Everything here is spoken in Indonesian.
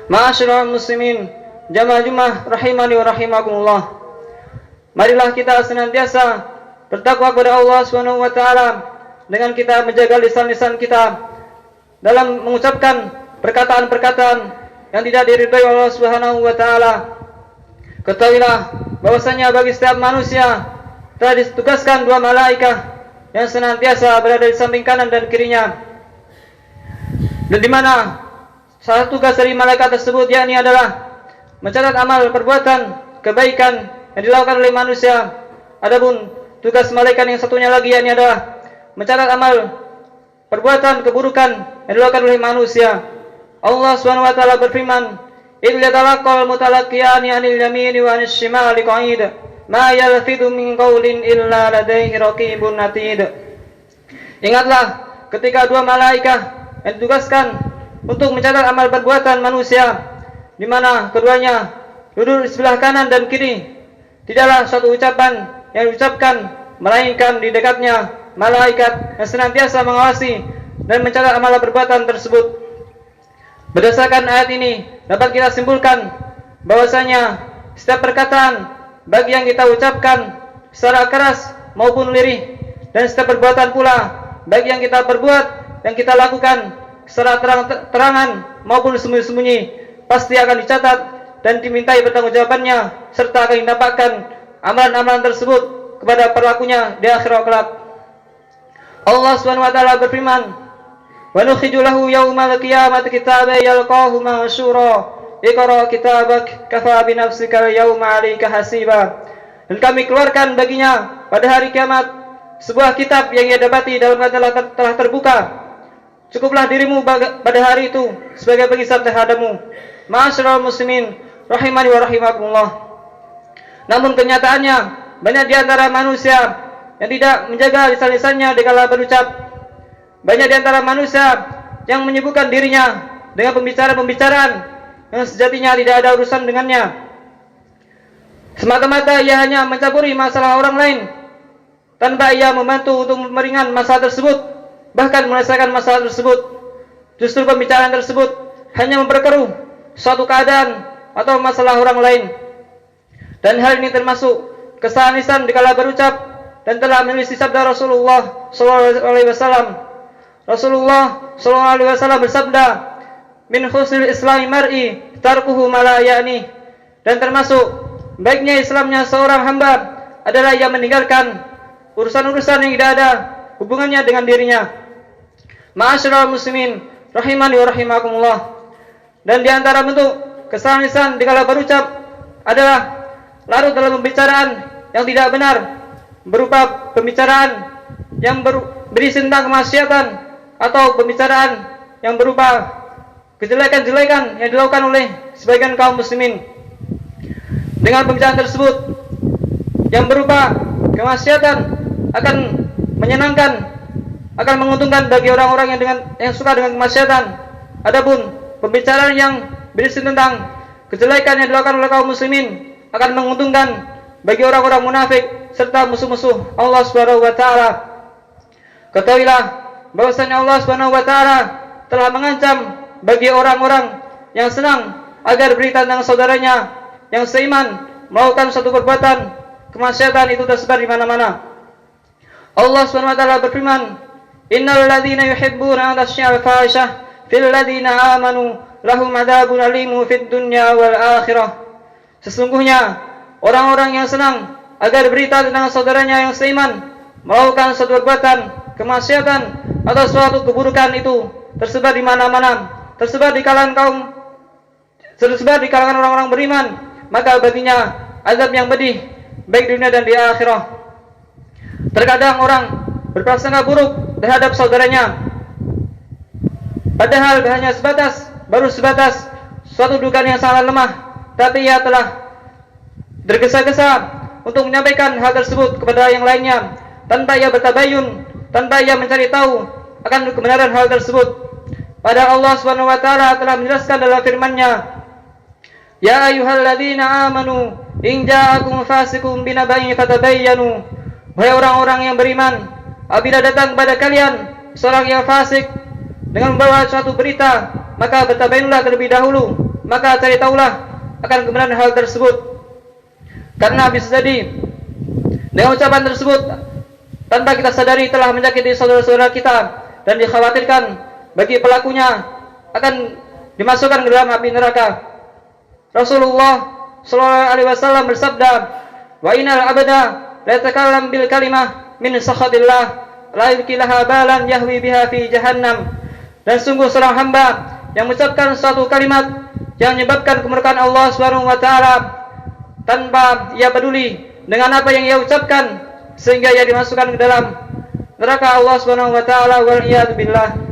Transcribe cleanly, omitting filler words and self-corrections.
Ma'asyiral muslimin, jamaah Jumat rahimani wa rahimakumullah. Marilah kita senantiasa bertakwa kepada Allah Subhanahu wa taala dengan kita menjaga lisan-lisan kita dalam mengucapkan perkataan-perkataan yang tidak diridhai Allah Subhanahu wa taala. Ketahuilah bahwasanya bagi setiap manusia telah ditugaskan dua malaikat yang senantiasa berada di samping kanan dan kirinya. Dan di mana salah tugas dari malaikat tersebut yakni adalah mencatat amal perbuatan kebaikan yang dilakukan oleh manusia. Adapun tugas malaikat yang satunya lagi yakni adalah mencatat amal perbuatan keburukan yang dilakukan oleh manusia. Allah Subhanahu wa taala berfirman, "Illa talaqal mutalaqiyani 'anil yamini wa 'anil shimali qa'id, ma yalfidu min qawlin illa ladaihi raqibun atid." Ingatlah ketika dua malaikat yang ditugaskan untuk mencatat amal perbuatan manusia, di mana keduanya duduk di sebelah kanan dan kiri. Tidaklah suatu ucapan yang diucapkan melainkan di dekatnya malaikat yang senantiasa mengawasi dan mencatat amal perbuatan tersebut. Berdasarkan ayat ini dapat kita simpulkan bahwasanya setiap perkataan bagi yang kita ucapkan secara keras maupun lirih, dan setiap perbuatan pula bagi yang kita perbuat dan kita lakukan secara terang-terangan maupun sembunyi-sembunyi, pasti akan dicatat dan dimintai pertanggungjawabannya, serta akan didapatkan amalan-amalan tersebut kepada pelakunya di akhirat kelak. Allah Subhanahu wa taala berfirman, "Wa nukhiju lahu yaumal qiyamati kitaban yalqahu mansyura, iqra kitabak kafa bi nafsika al-yawma 'alaika hasiba." Dan kami keluarkan baginya pada hari kiamat sebuah kitab yang ia dapati dalam keadaan telah terbuka. Cukuplah dirimu pada hari itu sebagai penghisab terhadapmu. Ma'asyiral muslimin rahimani wa rahimakumullah. Namun kenyataannya banyak di antara manusia yang tidak menjaga lisan-lisannya dikala berucap. Banyak di antara manusia yang menyibukkan dirinya dengan pembicaraan-pembicaraan yang sejatinya tidak ada urusan dengannya. Semata-mata ia hanya mencampuri masalah orang lain tanpa ia membantu untuk meringan masalah tersebut, bahkan menyelesaikan masalah tersebut. Justru pembicaraan tersebut hanya memperkeruh suatu keadaan atau masalah orang lain. Dan hal ini termasuk kesalahan lisan dikala berucap dan telah menyelisih sabda Rasulullah SAW. Rasulullah SAW bersabda, "Min husnil islami mar'i tarkuhu ma la ya'ni." Dan termasuk baiknya Islamnya seorang hamba adalah ia meninggalkan urusan-urusan yang tidak ada hubungannya dengan dirinya. Ma'asyiral muslimin rahimani wa rahimakumullah. Dan di antara bentuk kesalahan lisan dikala berucap adalah larut dalam pembicaraan yang tidak benar, berupa pembicaraan yang berisi tentang kemaksiatan atau pembicaraan yang berupa kejelekan-jelekan yang dilakukan oleh sebagian kaum muslimin. Dengan pembicaraan tersebut yang berupa kemaksiatan akan menyenangkan, akan menguntungkan bagi orang-orang yang suka dengan kemaksiatan. Adapun pembicaraan yang berisi tentang kejelekan yang dilakukan oleh kaum muslimin akan menguntungkan bagi orang-orang munafik serta musuh-musuh Allah Subhanahu wa taala. Ketahuilah bahwasanya Allah Subhanahu wa taala telah mengancam bagi orang-orang yang senang agar berita tentang saudaranya yang seiman melakukan suatu perbuatan kemaksiatan itu tersebar di mana-mana. Allah Subhanahu wa taala berfirman, "Innal ladzina yuhibbuna an tashi'a al-fahishah fil ladzina amanu lahum adzabun alimun fid dunya wal akhirah." Sesungguhnya orang-orang yang senang agar berita tentang saudaranya yang seiman melakukan suatu perbuatan kemaksiatan atau suatu keburukan itu tersebar di mana-mana, tersebar di kalangan orang-orang beriman, maka baginya azab yang pedih baik di dunia dan di akhirah. Terkadang orang berprasangka buruk terhadap saudaranya, padahal hanya baru sebatas suatu dugaan yang sangat lemah, tapi ia telah tergesa-gesa untuk menyampaikan hal tersebut kepada yang lainnya tanpa ia bertabayun, tanpa ia mencari tahu akan kebenaran hal tersebut. Padahal Allah Subhanahu wa taala telah menjelaskan dalam firman-Nya, "Ya ayyuhalladzina amanu in ja'akum fasiqun binaba'in fatabayyanu." Wahai orang-orang yang beriman, apabila datang kepada kalian seorang yang fasik dengan membawa suatu berita, maka bertabayunlah terlebih dahulu. maka cari tahulah akan kebenaran hal tersebut. Karena bisa jadi dengan ucapan tersebut tanpa kita sadari telah menyakiti saudara-saudara kita dan dikhawatirkan bagi pelakunya akan dimasukkan ke dalam api neraka. Rasulullah sallallahu alaihi wasallam bersabda, "Wa innal abda la yatakallam bil kalimah min sakhatillah la yulqilaha balan yahwi biha fi jahannam." Dan sungguh seorang hamba yang mengucapkan suatu kalimat yang menyebabkan kemurkaan Allah Subhanahu wa taala tanpa ia peduli dengan apa yang ia ucapkan sehingga ia dimasukkan ke dalam neraka Allah Subhanahu wa taala, wal iyad billah.